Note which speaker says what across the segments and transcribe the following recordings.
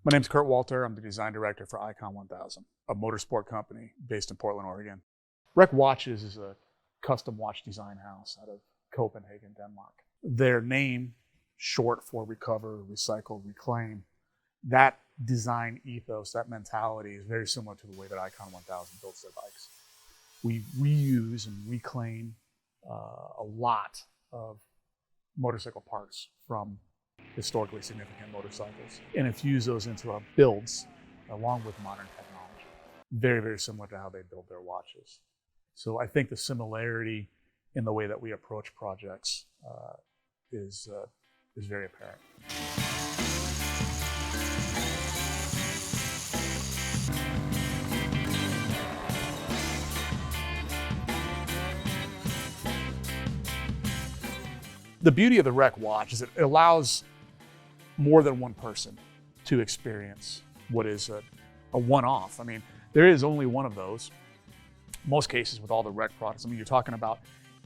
Speaker 1: My name's Kurt Walter. I'm the design director for Icon 1000, a motorsport company based in Portland, Oregon. Rec Watches is a custom watch design house out of Copenhagen, Denmark. Their name, short for recover, recycle, reclaim, that design ethos, that mentality is very similar to the way that Icon 1000 builds their bikes. We reuse and reclaim a lot of motorcycle parts from historically significant motorcycles and infuse those into our builds along with modern technology. Very, very similar to how they build their watches. So I think the similarity in the way that we approach projects is very apparent. The beauty of the Rec Watch is it allows more than one person to experience what is a one-off. I mean, there is only one of those. Most cases with all the Rec products, I mean, you're talking about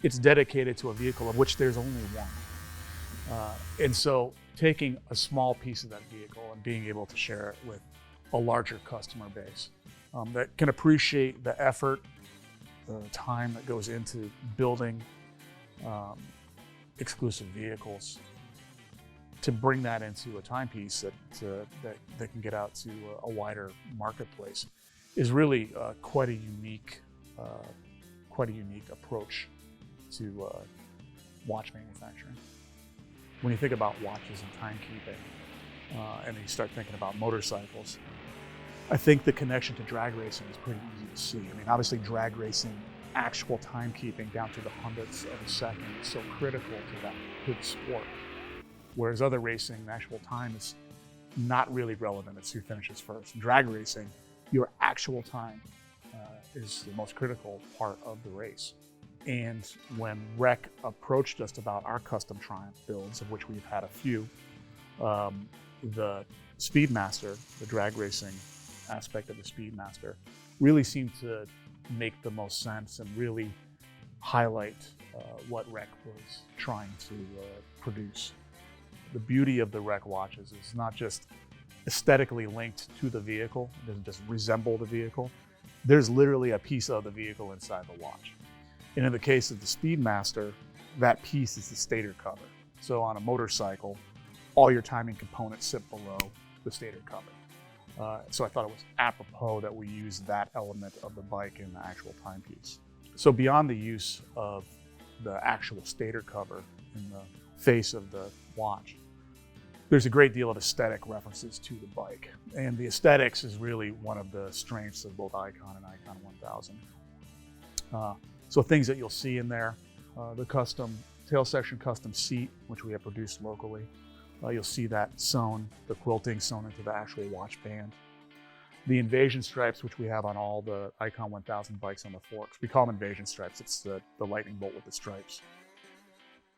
Speaker 1: it's dedicated to a vehicle of which there's only one. And so taking a small piece of that vehicle and being able to share it with a larger customer base that can appreciate the effort, the time that goes into building exclusive vehicles, to bring that into a timepiece that can get out to a wider marketplace is really quite a unique approach to watch manufacturing. When you think about watches and timekeeping, and then you start thinking about motorcycles, I think the connection to drag racing is pretty easy to see. I mean, obviously drag racing, actual timekeeping down to the hundredths of a second is so critical to that good sport. Whereas other racing, the actual time is not really relevant. It's who finishes first. Drag racing, your actual time is the most critical part of the race. And when Rec approached us about our custom Triumph builds, of which we've had a few, the Speedmaster, the drag racing aspect of the Speedmaster, really seemed to make the most sense and really highlight what Rec was trying to produce. The beauty of the Rec watches is not just aesthetically linked to the vehicle, it doesn't just resemble the vehicle. There's literally a piece of the vehicle inside the watch. And in the case of the Speedmaster, that piece is the stator cover. So on a motorcycle, all your timing components sit below the stator cover. So I thought it was apropos that we use that element of the bike in the actual timepiece. So beyond the use of the actual stator cover in the face of the watch, there's a great deal of aesthetic references to the bike. And the aesthetics is really one of the strengths of both Icon and Icon 1000. So things that you'll see in there, the custom tail section custom seat, which we have produced locally. You'll see that sewn, the quilting sewn into the actual watch band. The invasion stripes, which we have on all the Icon 1000 bikes on the forks. We call them invasion stripes. It's the lightning bolt with the stripes.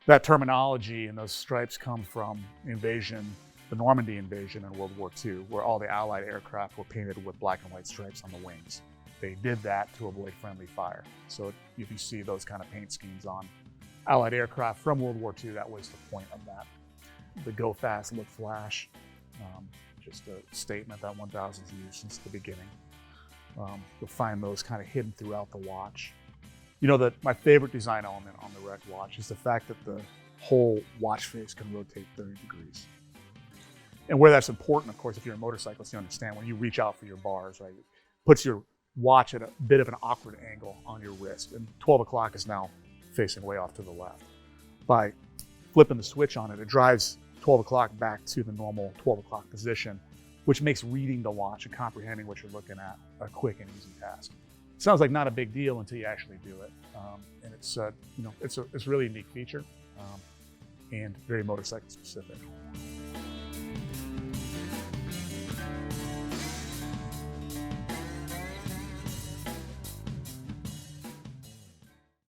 Speaker 1: That terminology and those stripes come from invasion, the Normandy invasion in World War II, where all the Allied aircraft were painted with black and white stripes on the wings. They did that to avoid friendly fire. So you can see those kind of paint schemes on Allied aircraft from World War II. That was the point of that. The go fast, look flash, just a statement that 1000's used since the beginning. You'll find those kind of hidden throughout the watch. You know, my favorite design element on the Rec watch is the fact that the whole watch face can rotate 30 degrees. And where that's important, of course, if you're a motorcyclist, you understand when you reach out for your bars, right? It puts your watch at a bit of an awkward angle on your wrist, and 12 o'clock is now facing way off to the left. By flipping the switch on it, it drives 12 o'clock back to the normal 12 o'clock position, which makes reading the watch and comprehending what you're looking at a quick and easy task. Sounds like not a big deal until you actually do it, and it's a really unique feature and very motorcycle specific.